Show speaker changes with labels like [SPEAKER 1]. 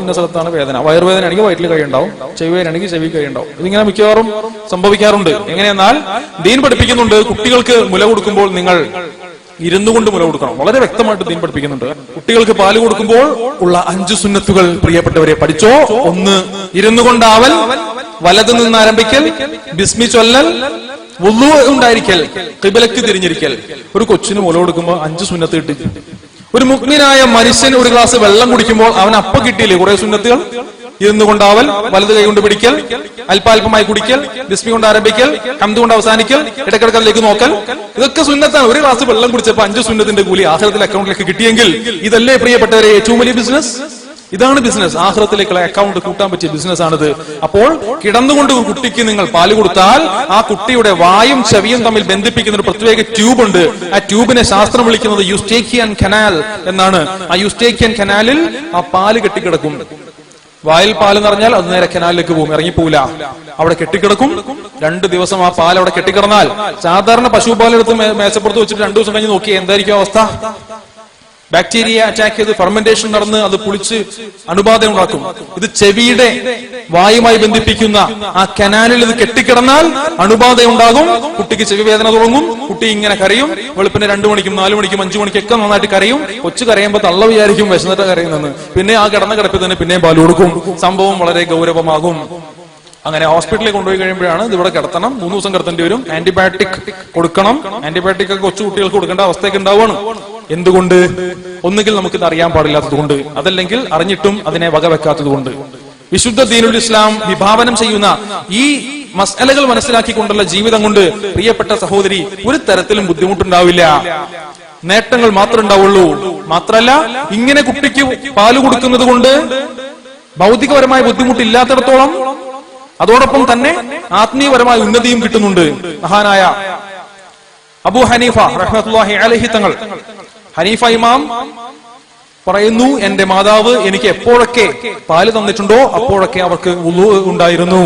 [SPEAKER 1] ഇന്ന സ്ഥലത്താണ് വേദന. വയറുവേദന ആണെങ്കിൽ വയറ്റിൽ കഴിയുണ്ടാവും, ചെവി വേദനയാണെങ്കിൽ ചെവി കഴിയുണ്ടാവും. ഇതിങ്ങനെ മിക്കവാറും സംഭവിക്കാറുണ്ട്. എങ്ങനെയെന്നാൽ ദീൻ പഠിപ്പിക്കുന്നുണ്ട്, കുട്ടികൾക്ക് മുല കൊടുക്കുമ്പോൾ നിങ്ങൾ ഇരുന്നു കൊണ്ട് മുല കൊടുക്കണം. വളരെ വ്യക്തമായിട്ട് ദീൻ പഠിപ്പിക്കുന്നുണ്ട്. കുട്ടികൾക്ക് പാല് കൊടുക്കുമ്പോൾ ഉള്ള 5 സുന്നത്തുകൾ പ്രിയപ്പെട്ടവരെ പഠിച്ചോ. 1, ഇരുന്നു കൊണ്ടാവൽ, വലതു നിന്ന് ആരംഭിക്കൽ, ബിസ്മി ചൊല്ലൽ, വുളു ഉണ്ടായിരിക്കൽ, ഖിബലക്ക് തിരിഞ്ഞിരിക്കൽ. ഒരു കൊച്ചിന് മുല കൊടുക്കുമ്പോൾ 5 സുന്നത്ത് കിട്ടി. ഒരു മുഅ്മിനായ മനുഷ്യൻ ഒരു ഗ്ലാസ് വെള്ളം കുടിക്കുമ്പോൾ അവൻ അപ്പം കിട്ടിയില്ലേ കുറെ സുന്നത്തുകൾ? ഇരുന്നു കൊണ്ടാവൽ, വലത് കൈ കൊണ്ട് പിടിക്കൽ, അല്പാൽപമായി കുടിക്കൽ, ബിസ്മി കൊണ്ട് ആരംഭിക്കൽ, ഹംദ് കൊണ്ട് അവസാനിക്കൽ, ഇടക്കിടക്കലേക്ക് നോക്കൽ. ഇതൊക്കെ സുന്നത്താണ്. ഒരു ഗ്ലാസ് വെള്ളം കുടിച്ചപ്പോൾ 5 സുന്നത്തിന്റെ കൂലി ആഖിറത്തിൽ അക്കൗണ്ടിലേക്ക് കിട്ടിയെങ്കിൽ ഇതല്ലേ പ്രിയപ്പെട്ടവരെ ഏറ്റവും വലിയ ബിസിനസ്? ഇതാണ് ബിസിനസ്. ആഖിറത്തിലേക്കുള്ള അക്കൗണ്ട് കൂട്ടാൻ പറ്റിയ ബിസിനസ് ആണിത്. അപ്പോൾ കിടന്നുകൊണ്ട് കുട്ടിക്ക് നിങ്ങൾ പാല് കൊടുത്താൽ ആ കുട്ടിയുടെ വായും ചെവിയും തമ്മിൽ ബന്ധിപ്പിക്കുന്ന ഒരു പ്രത്യേക ട്യൂബ് ഉണ്ട്. ആ ട്യൂബിനെ ശാസ്ത്രം വിളിക്കുന്നത് യൂസ്റ്റേക്കിയൻ കനാൽ എന്നാണ്. ആ യൂസ്റ്റേക്കിയൻ കനാലിൽ ആ പാല് കെട്ടിക്കിടക്കും. വായിൽ പാല് നിറഞ്ഞാൽ അത് നേരെ കനാലിലേക്ക് പോകും, ഇറങ്ങിപ്പോവില്ല, അവിടെ കെട്ടിക്കിടക്കും. 2 ദിവസം ആ പാൽ അവിടെ കെട്ടിക്കിടന്നാൽ, സാധാരണ പശുപാലെടുത്ത് മേശപ്പുറത്ത് വെച്ചിട്ട് 2 ദിവസം കഴിഞ്ഞ് നോക്കിയാൽ എന്തായിരിക്കും അവസ്ഥ? ബാക്ടീരിയ അറ്റാക്ക് ചെയ്ത് ഫെർമെന്റേഷൻ നടന്ന് അത് പുളിച്ച് അണുബാധ ഉണ്ടാക്കും. ഇത് ചെവിയുടെ വായുമായി ബന്ധിപ്പിക്കുന്ന ആ കനാലിൽ ഇത് കെട്ടിക്കിടന്നാൽ അണുബാധ ഉണ്ടാകും. കുട്ടിക്ക് ചെവി വേദന തുടങ്ങും. കുട്ടി ഇങ്ങനെ കരയും. വെളുപ്പിന് 2 മണിക്കും 4 മണിക്കും 5 മണിക്കൊക്കെ നന്നായിട്ട് കരയും. കൊച്ചു കരയുമ്പോൾ തള്ള വിചാരിക്കും വിശന്നിട്ട് കരയുന്നെന്ന്. പിന്നെ ആ കിടന്ന കിടപ്പിൽ തന്നെ പിന്നെയും പാല് കൊടുക്കും. സംഭവം വളരെ ഗൗരവമാകും. അങ്ങനെ ഹോസ്പിറ്റലിൽ കൊണ്ടുപോയി കഴിയുമ്പോഴാണ് ഇത് ഇവിടെ കിടത്തണം, 3 ദിവസം കിടത്തേണ്ടി വരും, ആന്റിബയോട്ടിക് കൊടുക്കണം. ആന്റിബയോട്ടിക് ഒക്കെ കൊച്ചു കുട്ടികൾക്ക് കൊടുക്കേണ്ട അവസ്ഥയൊക്കെ ഉണ്ടാവുകയാണ്. എന്തുകൊണ്ട്? ഒന്നുകിൽ നമുക്കിത് അറിയാൻ പാടില്ലാത്തത് കൊണ്ട്, അതല്ലെങ്കിൽ അറിഞ്ഞിട്ടും അതിനെ വകവെക്കാത്തത് കൊണ്ട്. വിശുദ്ധ ദീനുൽ ഇസ്ലാം വിഭാവനം ചെയ്യുന്ന ഈ മസ്അലകൾ മനസ്സിലാക്കിക്കൊണ്ടുള്ള ജീവിതം കൊണ്ട് പ്രിയപ്പെട്ട സഹോദരി ഒരു തരത്തിലും ബുദ്ധിമുട്ടുണ്ടാവില്ല, നേട്ടങ്ങൾ മാത്രമേ ഉണ്ടാവുള്ളൂ. മാത്രല്ല, ഇങ്ങനെ കുട്ടിക്ക് പാല് കൊടുക്കുന്നത് കൊണ്ട് ഭൗതികപരമായ ബുദ്ധിമുട്ടില്ലാത്തിടത്തോളം അതോടൊപ്പം തന്നെ ആത്മീയപരമായ ഉന്നതിയും കിട്ടുന്നുണ്ട്. മഹാനായ അബൂ ഹനീഫ റഹ്മത്തുള്ളാഹി അലൈഹി തങ്ങൾ, ഹനീഫ ഇമാം പറയുന്നു, എന്റെ മാതാവ് എനിക്ക് എപ്പോഴൊക്കെ പാല് തന്നിട്ടുണ്ടോ അപ്പോഴൊക്കെ അവർക്ക് വുളു ഉണ്ടായിരുന്നു.